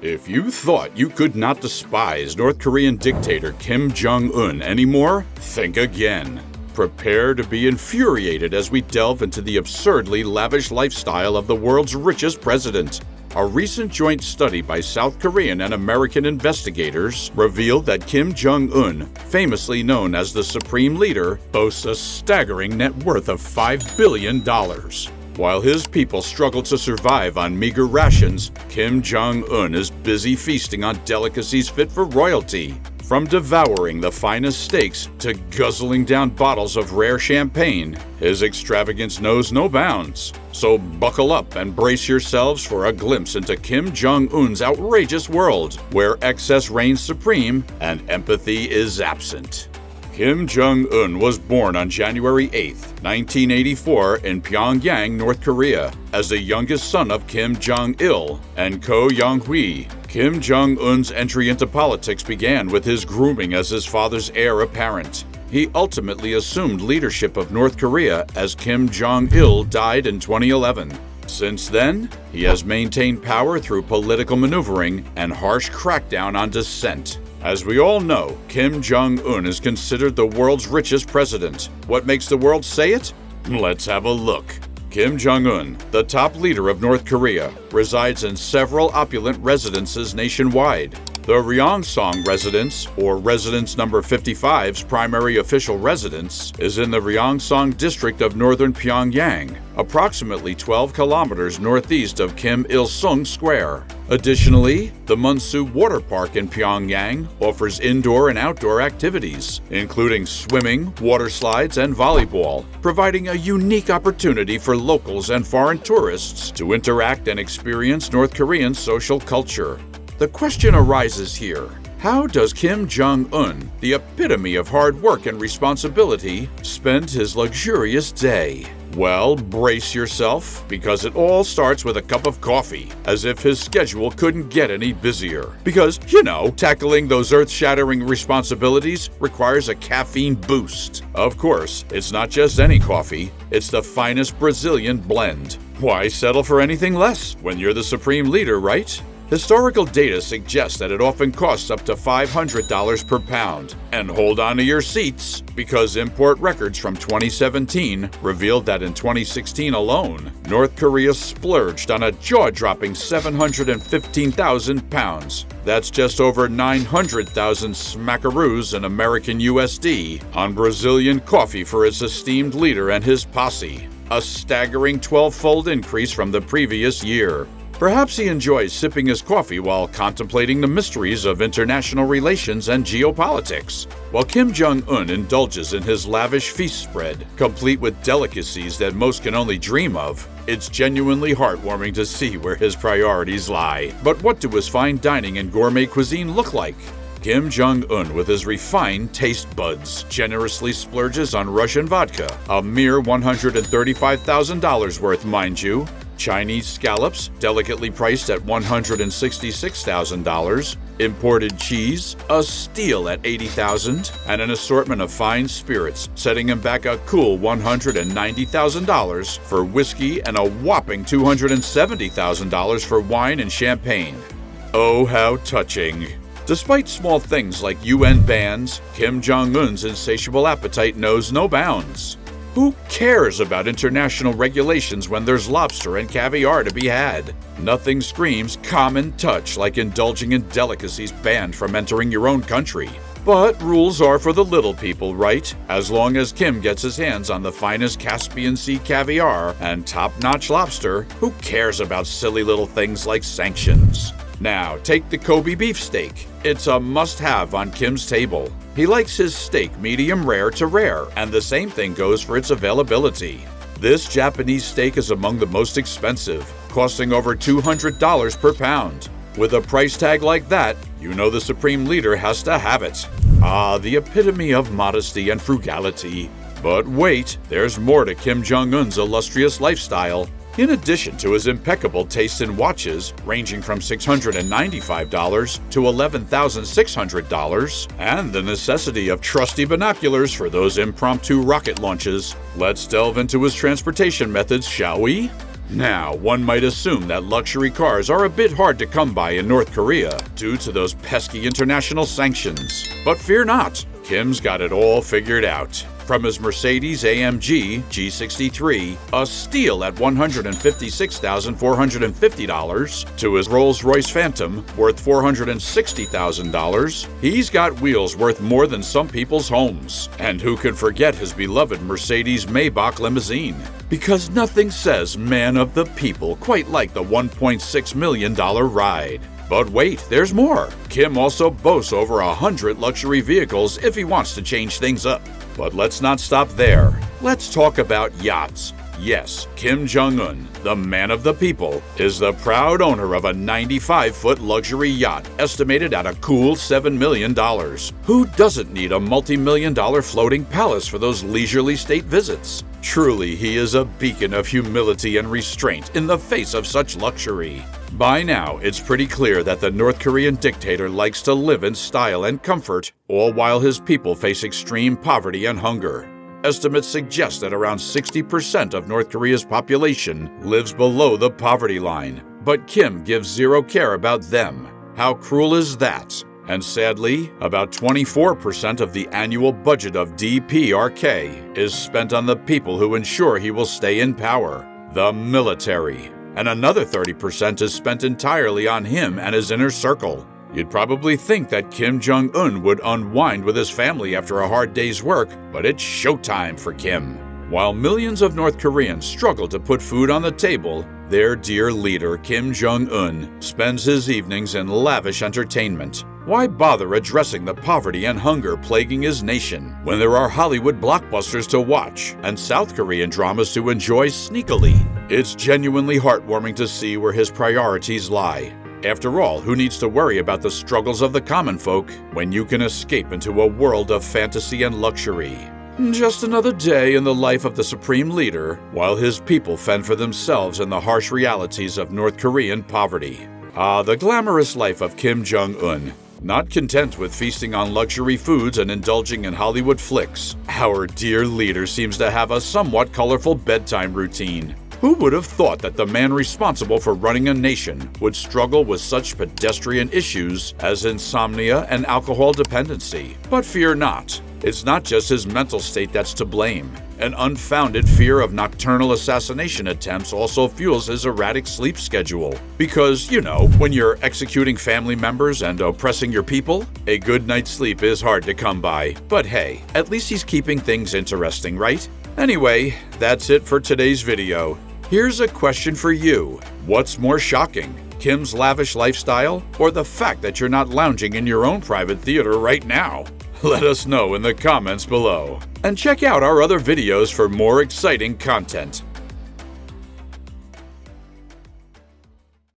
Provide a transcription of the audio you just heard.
If you thought you could not despise North Korean dictator Kim Jong Un anymore, think again. Prepare to be infuriated as we delve into the absurdly lavish lifestyle of the world's richest president. A recent joint study by South Korean and American investigators revealed that Kim Jong Un, famously known as the Supreme Leader, boasts a staggering net worth of $5 billion. While his people struggle to survive on meager rations, Kim Jong Un is busy feasting on delicacies fit for royalty. From devouring the finest steaks to guzzling down bottles of rare champagne, his extravagance knows no bounds. So buckle up and brace yourselves for a glimpse into Kim Jong Un's outrageous world, where excess reigns supreme and empathy is absent. Kim Jong Un was born on January 8, 1984 in Pyongyang, North Korea, as the youngest son of Kim Jong-il and Ko Young-hui. Kim Jong Un's entry into politics began with his grooming as his father's heir apparent. He ultimately assumed leadership of North Korea as Kim Jong-il died in 2011. Since then, he has maintained power through political maneuvering and harsh crackdown on dissent. As we all know, Kim Jong Un is considered the world's richest president. What makes the world say it? Let's have a look. Kim Jong Un, the top leader of North Korea, resides in several opulent residences nationwide. The Ryongsan residence, or residence number 55's primary official residence, is in the Ryongsan district of northern Pyongyang, approximately 12 kilometers northeast of Kim Il-sung Square. Additionally, the Munsu Water Park in Pyongyang offers indoor and outdoor activities, including swimming, water slides, and volleyball, providing a unique opportunity for locals and foreign tourists to interact and experience North Korean social culture. The question arises here: how does Kim Jong Un, the epitome of hard work and responsibility, spend his luxurious day? Well, brace yourself, because it all starts with a cup of coffee, as if his schedule couldn't get any busier. Because, tackling those earth-shattering responsibilities requires a caffeine boost. Of course, it's not just any coffee, it's the finest Brazilian blend. Why settle for anything less when you're the supreme leader, right? Historical data suggests that it often costs up to $500 per pound. And hold on to your seats, because import records from 2017 revealed that in 2016 alone, North Korea splurged on a jaw-dropping 715,000 pounds. That's just over 900,000 smackaroos in American USD on Brazilian coffee for its esteemed leader and his posse, a staggering 12-fold increase from the previous year. Perhaps he enjoys sipping his coffee while contemplating the mysteries of international relations and geopolitics, while Kim Jong Un indulges in his lavish feast spread, complete with delicacies that most can only dream of. It's genuinely heartwarming to see where his priorities lie. But what do his fine dining and gourmet cuisine look like? Kim Jong Un, with his refined taste buds, generously splurges on Russian vodka, a mere $135,000 worth, mind you. Chinese scallops, delicately priced at $166,000, imported cheese, a steal at $80,000, and an assortment of fine spirits, setting him back a cool $190,000 for whiskey and a whopping $270,000 for wine and champagne. Oh, how touching. Despite small things like UN bans, Kim Jong Un's insatiable appetite knows no bounds. Who cares about international regulations when there's lobster and caviar to be had? Nothing screams common touch like indulging in delicacies banned from entering your own country. But rules are for the little people, right? As long as Kim gets his hands on the finest Caspian Sea caviar and top-notch lobster, who cares about silly little things like sanctions? Now, take the Kobe beefsteak. It's a must-have on Kim's table. He likes his steak medium rare to rare, and the same thing goes for its availability. This Japanese steak is among the most expensive, costing over $200 per pound. With a price tag like that, you know the supreme leader has to have it. Ah, the epitome of modesty and frugality. But wait, there's more to Kim Jong Un's illustrious lifestyle. In addition to his impeccable taste in watches, ranging from $695 to $11,600, and the necessity of trusty binoculars for those impromptu rocket launches, let's delve into his transportation methods, shall we? Now, one might assume that luxury cars are a bit hard to come by in North Korea due to those pesky international sanctions. But fear not, Kim's got it all figured out. From his Mercedes-AMG G63, a steal at $156,450, to his Rolls-Royce Phantom, worth $460,000, he's got wheels worth more than some people's homes. And who could forget his beloved Mercedes Maybach limousine? Because nothing says man of the people quite like the $1.6 million ride. But wait, there's more. Kim also boasts over 100 luxury vehicles if he wants to change things up. But let's not stop there. Let's talk about yachts. Yes, Kim Jong Un, the man of the people, is the proud owner of a 95-foot luxury yacht estimated at a cool $7 million. Who doesn't need a multi-million-dollar floating palace for those leisurely state visits? Truly, he is a beacon of humility and restraint in the face of such luxury. By now, it's pretty clear that the North Korean dictator likes to live in style and comfort, all while his people face extreme poverty and hunger. Estimates suggest that around 60% of North Korea's population lives below the poverty line. But Kim gives zero care about them. How cruel is that? And sadly, about 24% of the annual budget of DPRK is spent on the people who ensure he will stay in power, the military. And another 30% is spent entirely on him and his inner circle. You'd probably think that Kim Jong Un would unwind with his family after a hard day's work, but it's showtime for Kim. While millions of North Koreans struggle to put food on the table, their dear leader, Kim Jong Un, spends his evenings in lavish entertainment. Why bother addressing the poverty and hunger plaguing his nation when there are Hollywood blockbusters to watch and South Korean dramas to enjoy sneakily? It's genuinely heartwarming to see where his priorities lie. After all, who needs to worry about the struggles of the common folk when you can escape into a world of fantasy and luxury? Just another day in the life of the supreme leader, while his people fend for themselves in the harsh realities of North Korean poverty. Ah, the glamorous life of Kim Jong Un. Not content with feasting on luxury foods and indulging in Hollywood flicks, our dear leader seems to have a somewhat colorful bedtime routine. Who would have thought that the man responsible for running a nation would struggle with such pedestrian issues as insomnia and alcohol dependency? But fear not. It's not just his mental state that's to blame. An unfounded fear of nocturnal assassination attempts also fuels his erratic sleep schedule. Because, you know, when you're executing family members and oppressing your people, a good night's sleep is hard to come by. But hey, at least he's keeping things interesting, right? Anyway, that's it for today's video. Here's a question for you. What's more shocking, Kim's lavish lifestyle or the fact that you're not lounging in your own private theater right now? Let us know in the comments below. And check out our other videos for more exciting content.